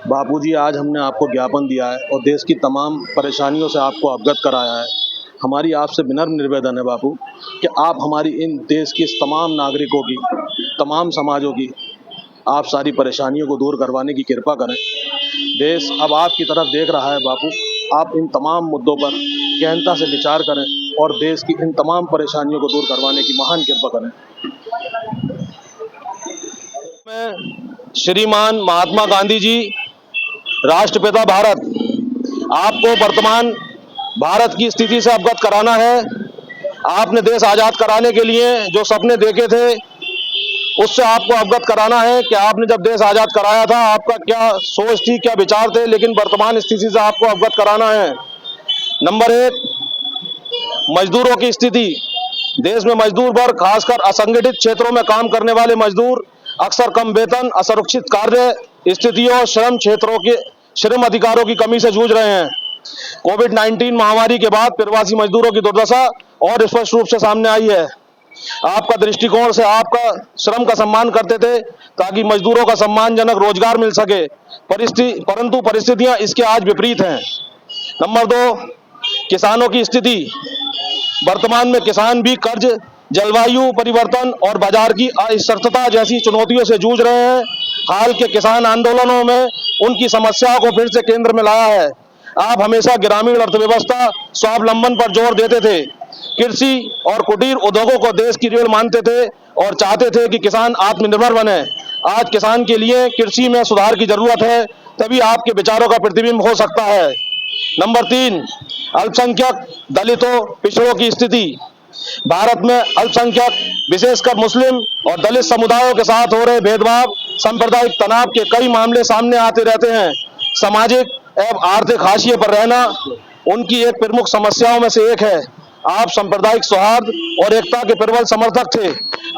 बापूजी, आज हमने आपको ज्ञापन दिया है और देश की तमाम परेशानियों से आपको अवगत कराया है। हमारी आपसे विनम्र निवेदन है बापू कि आप हमारी इन देश की तमाम नागरिकों की, तमाम समाजों की आप सारी परेशानियों को दूर करवाने की कृपा करें। देश अब आपकी तरफ देख रहा है बापू। आप इन तमाम मुद्दों पर गहनता से विचार करें और देश की इन तमाम परेशानियों को दूर करवाने की महान कृपा करें। मैं श्रीमान महात्मा गांधी जी, राष्ट्रपिता भारत, आपको वर्तमान भारत की स्थिति से अवगत कराना है। आपने देश आजाद कराने के लिए जो सपने देखे थे उससे आपको अवगत कराना है कि आपने जब देश आजाद कराया था आपका क्या सोच थी, क्या विचार थे, लेकिन वर्तमान स्थिति से आपको अवगत कराना है। नंबर एक, मजदूरों की स्थिति। देश में मजदूर वर्ग, खासकर असंगठित क्षेत्रों में काम करने वाले मजदूर अक्सर कम वेतन, असुरक्षित कार्य स्थितियों और श्रम क्षेत्रों के श्रम अधिकारों की कमी से जूझ रहे हैं। कोविड-19 महामारी के बाद प्रवासी मजदूरों की दुर्दशा और स्पष्ट रूप से सामने आई है। आपका दृष्टिकोण से आपका श्रम का सम्मान करते थे ताकि मजदूरों का सम्मानजनक रोजगार मिल सके, परंतु परिस्थितियां इसके आज विपरीत हैं। नंबर दो, किसानों की स्थिति। वर्तमान में किसान भी कर्ज, जलवायु परिवर्तन और बाजार की अस्थिरता जैसी चुनौतियों से जूझ रहे हैं। हाल के किसान आंदोलनों में उनकी समस्याओं को फिर से केंद्र में लाया है। आप हमेशा ग्रामीण अर्थव्यवस्था, स्वावलंबन पर जोर देते थे। कृषि और कुटीर उद्योगों को देश की रीढ़ मानते थे और चाहते थे कि किसान आत्मनिर्भर बने। आज किसान के लिए कृषि में सुधार की जरूरत है, तभी आपके विचारों का प्रतिबिंब हो सकता है। नंबर तीन, अल्पसंख्यक, दलितों, पिछड़ों की स्थिति। भारत में अल्पसंख्यक, विशेषकर मुस्लिम और दलित समुदायों के साथ हो रहे भेदभाव, सांप्रदायिक तनाव के कई मामले सामने आते रहते हैं। सामाजिक एवं आर्थिक हाशिए पर रहना उनकी एक प्रमुख समस्याओं में से एक है। आप सांप्रदायिक सौहार्द और एकता के प्रबल समर्थक थे।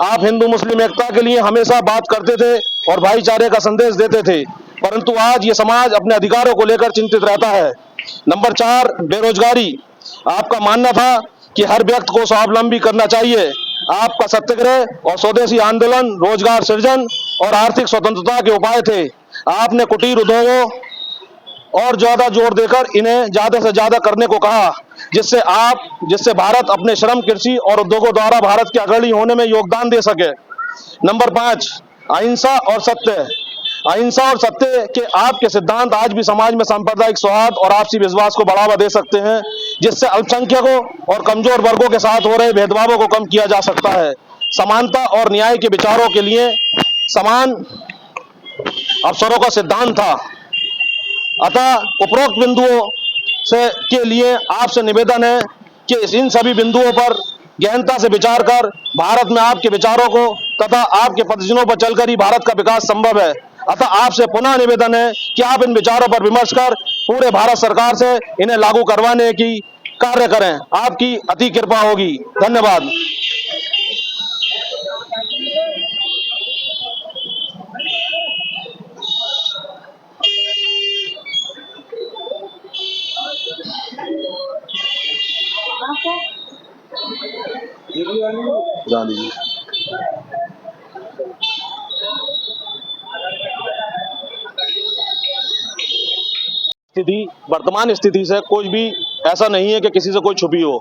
आप हिंदू मुस्लिम एकता के लिए हमेशा बात करते थे और भाईचारे का संदेश देते थे, परंतु आज ये समाज अपने अधिकारों को लेकर चिंतित रहता है। नंबर चार, बेरोजगारी। आपका मानना था कि हर व्यक्ति को स्वावलंबी करना चाहिए। आपका सत्याग्रह और स्वदेशी आंदोलन रोजगार सृजन और आर्थिक स्वतंत्रता के उपाय थे। आपने कुटीर उद्योगों और ज्यादा जोर देकर इन्हें ज्यादा से ज्यादा करने को कहा, जिससे भारत अपने श्रम, कृषि और उद्योगों द्वारा भारत के अग्रणी होने में योगदान दे सके। नंबर पांच, अहिंसा और सत्य। अहिंसा और सत्य के आपके सिद्धांत आज भी समाज में सांप्रदायिक सौहार्द और आपसी विश्वास को बढ़ावा दे सकते हैं, जिससे अल्पसंख्यकों और कमजोर वर्गों के साथ हो रहे भेदभावों को कम किया जा सकता है। समानता और न्याय के विचारों के लिए समान अवसरों का सिद्धांत था। अतः उपरोक्त बिंदुओं से के लिए आपसे निवेदन है कि इन सभी बिंदुओं पर गहनता से विचार कर भारत में आपके विचारों को तथा आपके पदचिन्हों पर चलकर ही भारत का विकास संभव है। अतः आपसे पुनः निवेदन है कि आप इन विचारों पर विमर्श कर पूरे भारत सरकार से इन्हें लागू करवाने की कार्य करें। आपकी अति कृपा होगी। धन्यवाद। गांधी जी। वर्तमान स्थिति से कोई भी ऐसा नहीं है कि किसी से कोई छुपी हो,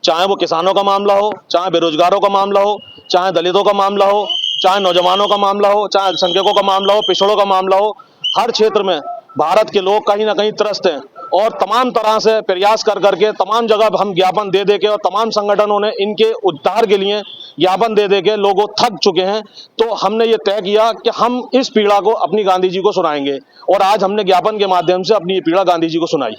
चाहे वो किसानों का मामला हो, चाहे बेरोजगारों का मामला हो, चाहे दलितों का मामला हो, चाहे नौजवानों का मामला हो, चाहे अल्पसंख्यकों का मामला हो, पिछड़ों का मामला हो। हर क्षेत्र में भारत के लोग कहीं ना कहीं त्रस्त हैं और तमाम तरह से प्रयास कर करके तमाम जगह हम ज्ञापन दे दे के और तमाम संगठनों ने इनके उद्धार के लिए ज्ञापन दे दे के लोगों थक चुके हैं। तो हमने ये तय किया कि हम इस पीड़ा को अपनी गांधी जी को सुनाएंगे और आज हमने ज्ञापन के माध्यम से अपनी ये पीड़ा गांधी जी को सुनाई।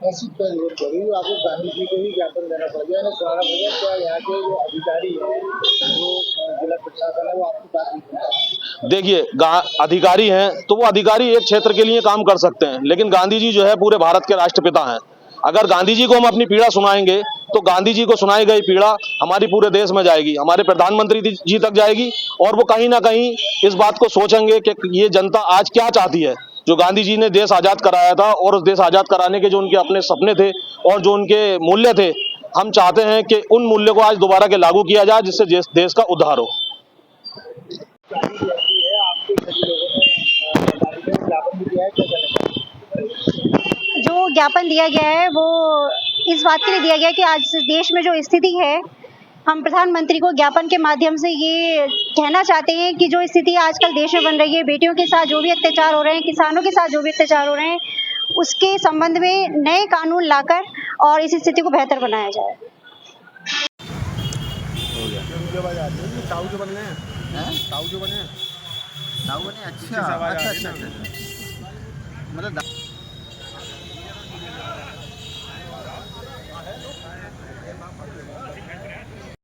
ऐसी क्या जरूरत पड़ी? आपको गांधी जी को ही ज्ञापन देना पड़ गया, सुनाना पड़ गया? क्या यहाँ के जो अधिकारी है, जो जिला प्रशासन है, वो आपकी बात नहीं सुनता? देखिए, अधिकारी हैं तो वो अधिकारी एक क्षेत्र के लिए काम कर सकते हैं, लेकिन गांधी जी जो है पूरे भारत के राष्ट्रपिता हैं। अगर गांधी जी को हम अपनी पीड़ा सुनाएंगे तो गांधी जी को सुनाई गई पीड़ा हमारी पूरे देश में जाएगी, हमारे प्रधानमंत्री जी तक जाएगी और वो कहीं ना कहीं इस बात को सोचेंगे कि ये जनता आज क्या चाहती है। जो गांधी जी ने देश आजाद कराया था और उस देश आजाद कराने के जो उनके अपने सपने थे और जो उनके मूल्य थे, हम चाहते हैं कि उन मूल्यों को आज दोबारा के लागू किया जाए, जिससे देश का उद्धार हो। आपके सभी लोगों ने ज्ञापन भी दिया है, क्या कहना चाहिए? जो ज्ञापन दिया गया है वो इस बात के लिए दिया गया है कि आज देश में जो स्थिति है, हम प्रधानमंत्री को ज्ञापन के माध्यम से ये कहना चाहते हैं कि जो स्थिति आजकल देश में बन रही है, बेटियों के साथ जो भी अत्याचार हो रहे हैं, किसानों के साथ जो भी अत्याचार हो रहे हैं, उसके संबंध में नए कानून लाकर और इस स्थिति को बेहतर बनाया जाए। ताऊ जो बन गए हैं, ताऊ जो बने हैं, ताऊ बने, अच्छा अच्छा अच्छा अच्छा, मतलब